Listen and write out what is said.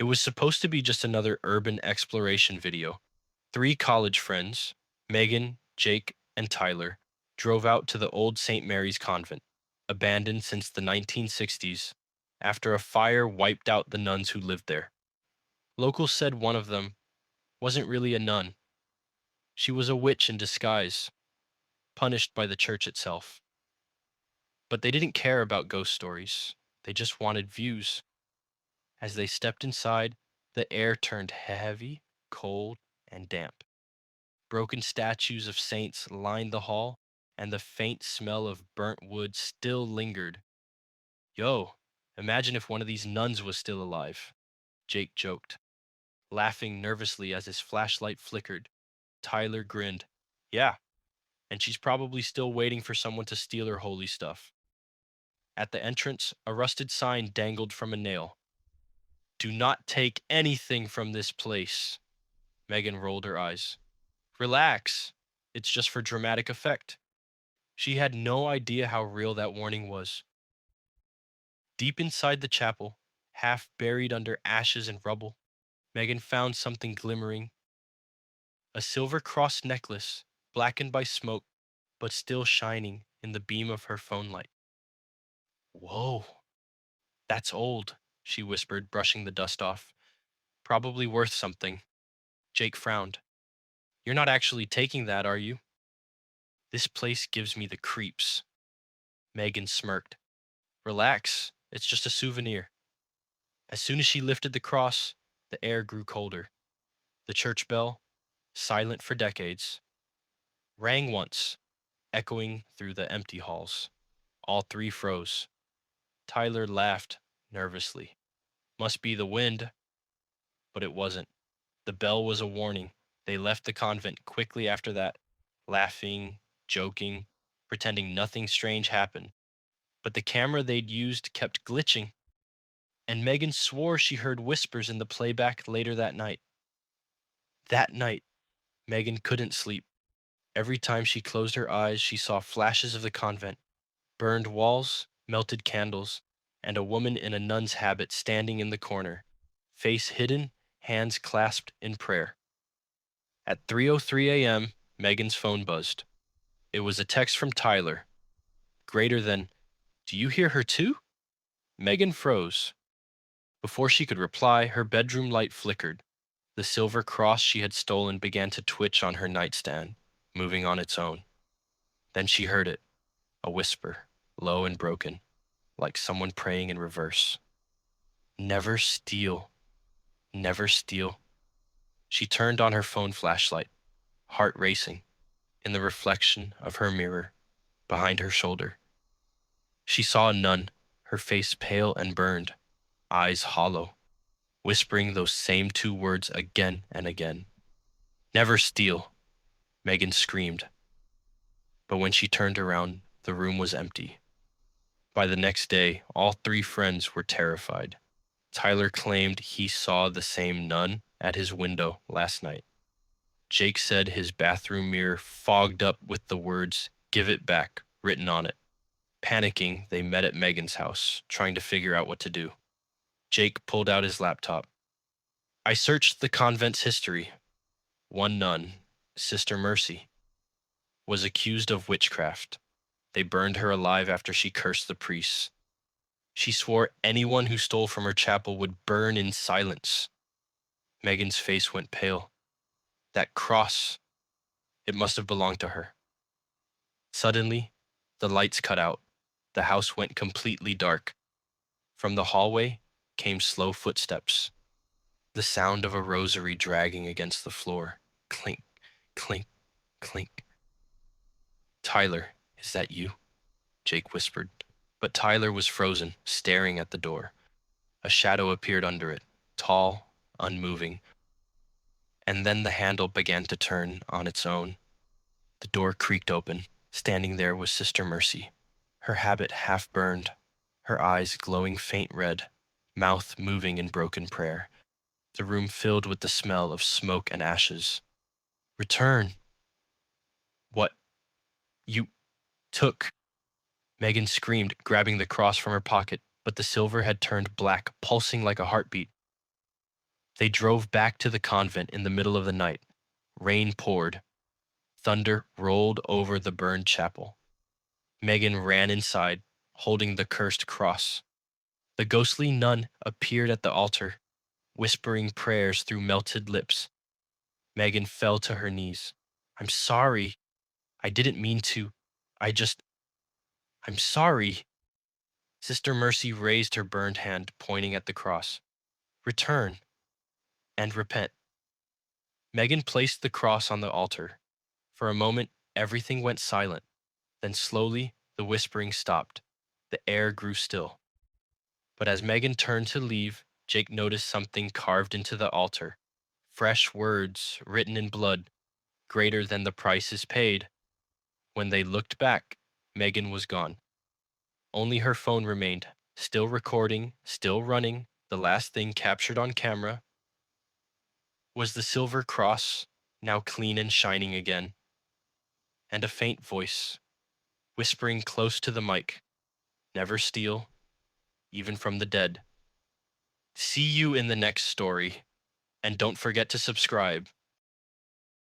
It was supposed to be just another urban exploration video. Three college friends, Megan, Jake, and Tyler, drove out to the old St. Mary's Convent, abandoned since the 1960s, after a fire wiped out the nuns who lived there. Locals said one of them wasn't really a nun. She was a witch in disguise, punished by the church itself. But they didn't care about ghost stories. They just wanted views. As they stepped inside, the air turned heavy, cold, and damp. Broken statues of saints lined the hall, and the faint smell of burnt wood still lingered. Yo, imagine if one of these nuns was still alive, Jake joked, laughing nervously as his flashlight flickered. Tyler grinned. Yeah, and she's probably still waiting for someone to steal her holy stuff. At the entrance, a rusted sign dangled from a nail. Do not take anything from this place. Megan rolled her eyes. Relax. It's just for dramatic effect. She had no idea how real that warning was. Deep inside the chapel, half buried under ashes and rubble, Megan found something glimmering, a silver cross necklace, blackened by smoke, but still shining in the beam of her phone light. Whoa, that's old, she whispered, brushing the dust off. Probably worth something. Jake frowned. You're not actually taking that, are you? This place gives me the creeps. Megan smirked. Relax, it's just a souvenir. As soon as she lifted the cross, the air grew colder. The church bell, silent for decades, rang once, echoing through the empty halls. All three froze. Tyler laughed nervously. Must be the wind, but it wasn't. The bell was a warning. They left the convent quickly after that, laughing, joking, pretending nothing strange happened. But the camera they'd used kept glitching, and Megan swore she heard whispers in the playback later that night. That night, Megan couldn't sleep. Every time she closed her eyes, she saw flashes of the convent, burned walls, melted candles, and a woman in a nun's habit standing in the corner, face hidden, hands clasped in prayer. At 3:03 a.m., Megan's phone buzzed. It was a text from Tyler, greater than, Do you hear her too? Megan froze. Before she could reply, her bedroom light flickered. The silver cross she had stolen began to twitch on her nightstand, moving on its own. Then she heard it, a whisper, low and broken, like someone praying in reverse. Never steal, never steal. She turned on her phone flashlight, heart racing, in the reflection of her mirror, behind her shoulder. She saw a nun, her face pale and burned, eyes hollow, whispering those same two words again and again. Never steal, Megan screamed. But when she turned around, the room was empty. By the next day, all three friends were terrified. Tyler claimed he saw the same nun at his window last night. Jake said his bathroom mirror fogged up with the words, Give it back, written on it. Panicking, they met at Megan's house, trying to figure out what to do. Jake pulled out his laptop. I searched the convent's history. One nun, Sister Mercy, was accused of witchcraft. They burned her alive after she cursed the priests. She swore anyone who stole from her chapel would burn in silence. Megan's face went pale. That cross, it must have belonged to her. Suddenly, the lights cut out. The house went completely dark. From the hallway came slow footsteps, the sound of a rosary dragging against the floor. Clink, clink, clink. Tyler, is that you? Jake whispered. But Tyler was frozen, staring at the door. A shadow appeared under it, tall, unmoving. And then the handle began to turn on its own. The door creaked open. Standing there was Sister Mercy, her habit half burned, her eyes glowing faint red, mouth moving in broken prayer. The room filled with the smell of smoke and ashes. Return! What? You took? Megan screamed, grabbing the cross from her pocket, but the silver had turned black, pulsing like a heartbeat. They drove back to the convent in the middle of the night. Rain poured. Thunder rolled over the burned chapel. Megan ran inside, holding the cursed cross. The ghostly nun appeared at the altar, whispering prayers through melted lips. Megan fell to her knees. I'm sorry. I didn't mean to. I just. I'm sorry. Sister Mercy raised her burned hand, pointing at the cross. Return and repent. Megan placed the cross on the altar. For a moment, everything went silent. Then slowly, the whispering stopped. The air grew still. But as Megan turned to leave, Jake noticed something carved into the altar. Fresh words written in blood, greater than the prices paid. When they looked back, Megan was gone. Only her phone remained, still recording, still running. The last thing captured on camera was the silver cross, now clean and shining again, and a faint voice, whispering close to the mic, never steal, even from the dead. See you in the next story, and don't forget to subscribe.